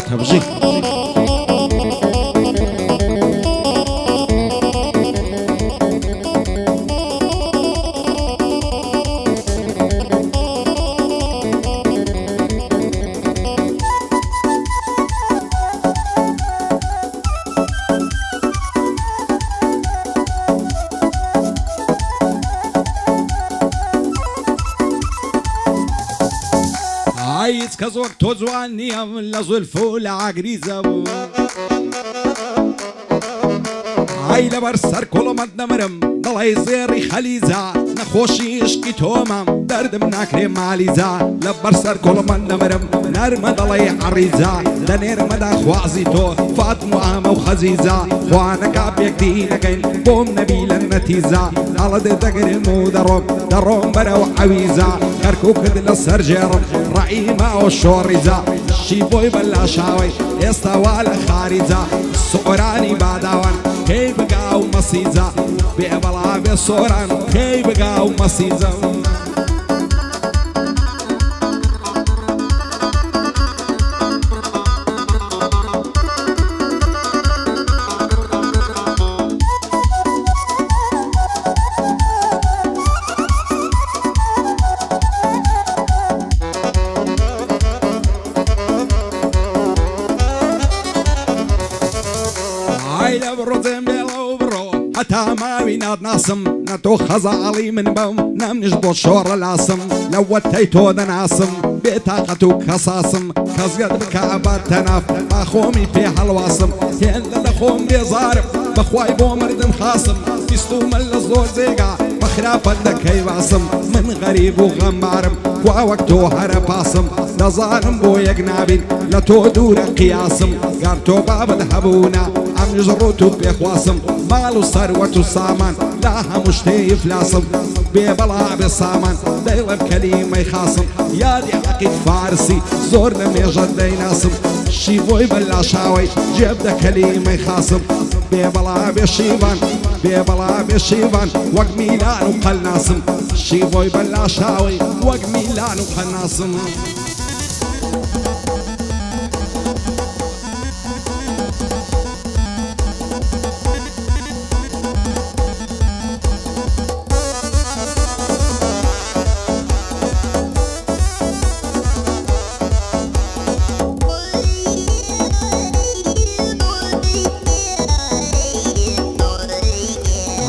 تبجي عايز كزوك توزواني ام لزلفو لعقريزة عاي لبرسر كل مدنا مرم ضلعي زيري خليزة نخوشي اشكي تومم درد مناكري ماليزة لبرسر كل مدنا مرم نرم ضلعي عريزة دنير مدى خوازيتو فاطمة آمة وخزيزة وانا كابيك دينكين بوم نبيل النتيزة على دي دقر مودروم دروم برو عويزة كركوك دل السرجيرم رعيمة والشوريزة شيبوي بلا شاوي استوى خارجة سوراني بعدوان كي بقاو مصيزة بيبلا بصوران كي بقاو مصيزة عايلة بروزين بيلو برو حتى ما بينات ناسم نتو خزالي من بوم نمنش بوشور العاصم لو وتيتو ذا ناسم بطاقتو خصاصم كزيد بكعبات تناف اخومي في حلواصم يلا لخوم بيزارب بخواي بومرد خاصم بيستو مل الزور زيقا مخرافة دكي باصم من غريب وغمارم كوا وقتو هرباصم لظالم بو يقنابين لتو دور قياسم قارتو باب الحبونا عم يجروتو بيخواصم مالو ثروة سامان لاها مشتي فلاسم بيبلا بصامان دايلا بكلمة يخاصم يا دي عقيد فارسي زورنا ميجد ديناسم شيبوي بلا شاوي جيب دا كلمة يخاصم بيبلا بشيبان بيبلا بشيبان وق ميلان وقلناسم شيبوي بلا شاوي وق ميلان وقلناسم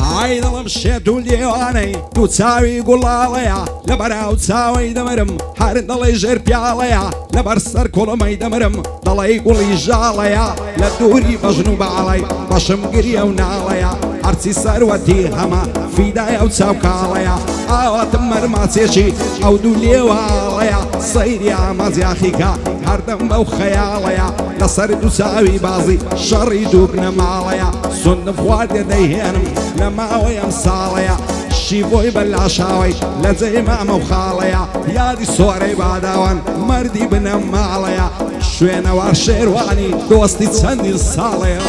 عايد مشيت وليواني وتساوي قول عليا لبرا وتساوي دمرم حارن ضلي يجر بياليا لبرسر كل ما يدمرم ضلي يقول يجاليا لدوري بجنوب علي بشم قريه وناليا عرسي ثروتي هما في دايا وتساوك عليا اوات مرماتيشي او دوليو عليا صيري عماز يا خيكا هردم او خياليا لصر تساوي بازي شري دوبنا ماليا صنف واد يديهنم لما ويم صاليا شيبوي بلا شاوي لزي ماما وخاليا يا دي صوري بعدوان مردي بنم عليا شوينا وارشيرواني دوستي تسندي الصاليا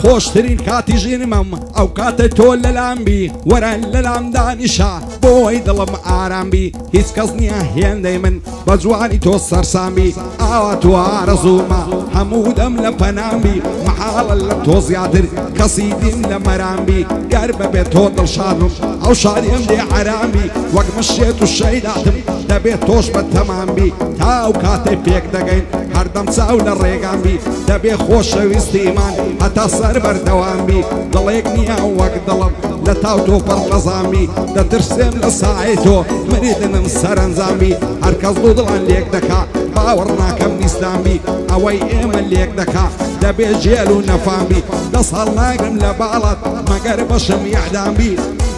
خوشترین کاتی جینمم او کات تول للامبی ورن للام دانشا بوی دلم آرام بی هیچ کس نیا هنده من بجوانی تو سرسام بی آوا تو آرزوما همودم لپنام بی محال لتو زیادر کسی دیم لمرام بی قرب به تو دل شادم او شادیم دی عرام بی وقت مشیتو شیداتم دبی توش بتمام بی تاو کات پیک دگین هردم ساو لرگام بی دبی خوش ویستیمان حتی لەسەر بەردەوامبی دڵێک نییە وەک دڵم لە تاو تۆ پڕ لە زامی دەترسێم لە ساعی تۆ مریدنم سەرنجامی هەرکەس دوو دڵان لێک دەکا باوەڕ ناکەم نیستانبی ئەوەی ئێمە لێک دەکا دەبێ ژێل و نەفامبی 10 ساڵ ناگرم لە باڵات مەگەر بەشم یەعدامبی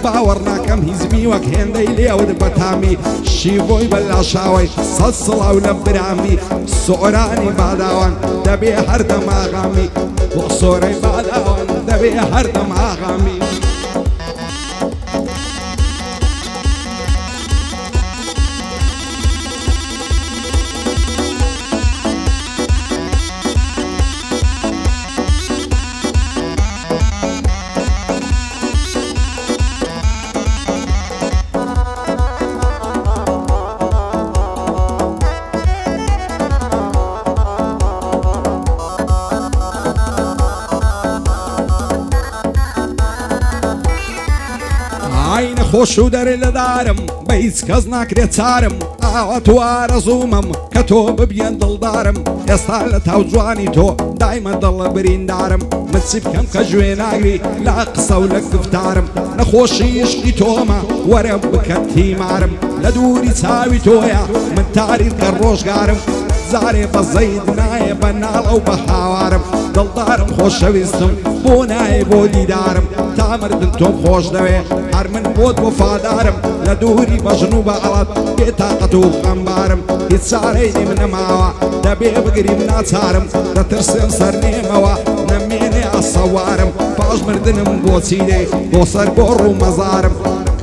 باوەڕ ناکەم هیزمی وەک هێندەی لێوت بەتامی شیڤۆی بەلاشاوی 100 سڵاو لە برامی سۆرانی باداوان دەبێ هەردەم ئاغامی بۆ سۆرەی باداوان دەبێ هەردەم ئاغامی خۆش و دەرێ لە دارم بە هیچ کەس ناکرێت چارم ئاوا تو ئارەزوومم کە تۆ ببیەن دڵدارم ئێستا لە تاو جوانی تۆ دایمە دڵە بریندارم من چی بکەم کە گوێ ناگری لا قسە و لە گفتارم نەخۆشی عشقی تۆمە وەرە بکەت تیمارم لە دووری چاوی تۆیە من تاریت کە ڕۆژگارم زارێ بە زەید نایە بە ناڵە و بە هاوارم دڵدارم خۆشەویستم بۆ نایە بۆ دیدارم تا مردن تۆم خۆش دەوێ هەر من بۆت وەفادارم لە دووری بەژن و بەعەڵەت بێتاقەت و غەمبارم هیچ چارەی لێم نەماوە دەبێ بگریم ناچارم دەترسم سەر نێمەوە نەمێنێ ئەسەوارم پاش مردنم بۆچی دێ بۆ سەر بۆ ڕوو مەزارم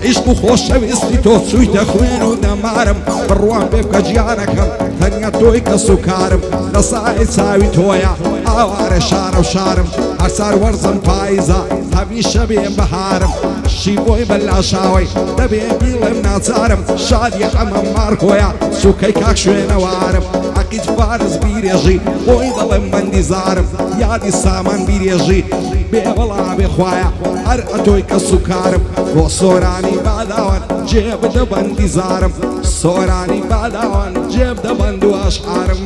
عیشق و خۆشەویستی تۆ چوویتە خوێن و دەمارم بڕوان پێ بکە گیانەکەم تەنیا تۆی کەس و کارم لە سای چاوی تۆیە ئاوارە شارە و شارم هەرسار وەرزم پاییزە هەمیشە بێم بەهارم شیڤۆی بەلاشاوی دەبێ بیڵێم ناچارم شادی ئەمە مارکۆیە سوکەی کاک شوێنەوارم عەقیج فارس بیرێژی بۆی دەڵێم بەندیزارم یادی سامان بیرێژی بێوەڵا بێخوایە هەر ئەتۆی کەس و کارم بۆ سۆرانی باداوان جێ بدە بەندیزارم سۆرانی باداوان جێ بدە بەند و ئاشعارم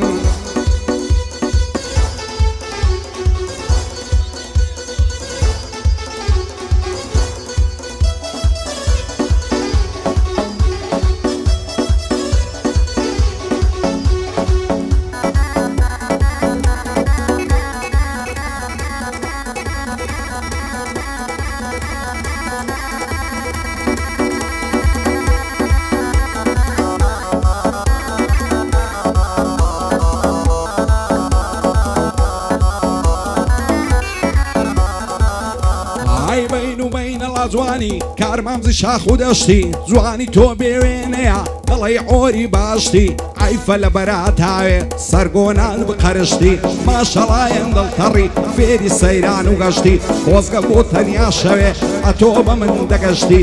جوانی کارمامزی شاخ و دەشتی جوانی تۆ بێوێنەیە دڵی ئۆری باشتی عیفە لە بەراتاوێ سەرگۆنان بقەرشتی ماشەڵایەن دڵتەڕی فێری سەیران و گەشتی خۆزگە بۆ تەنیا شەوێ ئەتۆ بە من دەگەشتی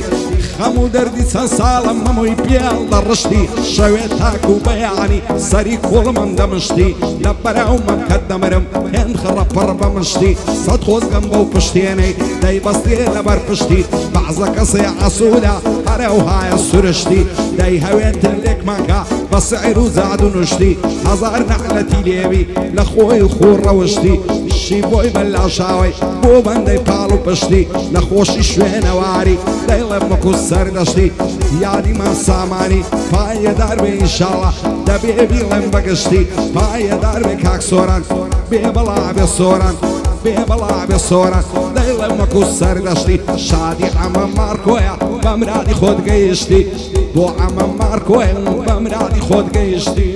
خەم و دەردی چەند ساڵم مەمووی پێڵ دەڕشتی شەوێ تاک و بەیانی سەری کوڵمم دەمشتی لە بەراومەم کە دەمرم هێن خڕە پڕ بەمشتی سەد خۆزگەم بەو پشتێنەی دەیبەستێ لەبەر پشتی بەعزە کەسێ عەسوودا هەرە و هایە سورشتی دەی هەوێتر لێکمانکە بە سعیر و زاد و نوشتی هەزار نەحلەتی لێوی لە خۆی خوڕ ڕەوشتی شیڤۆی بەلاشاوی بۆ بەندەی پاڵ و پشتی لە خۆشی شوێنەواری دەیڵێ مەکو سەردەشتی یادیمان سامانی پایەدار بێ ئینشاڵڵا دەبێ بیڵێم بەگشتی پایەدار بێ کاک سۆران بێ بەڵا بێ سۆران بێ بەڵا بێ سۆران دەیڵێ مەکو سەردەشتی شادی ئەمە مارکۆیە بە مرادی خۆت گەیشتی بۆ ئەمە مارکۆیە بە مرادی خۆت گەیشتی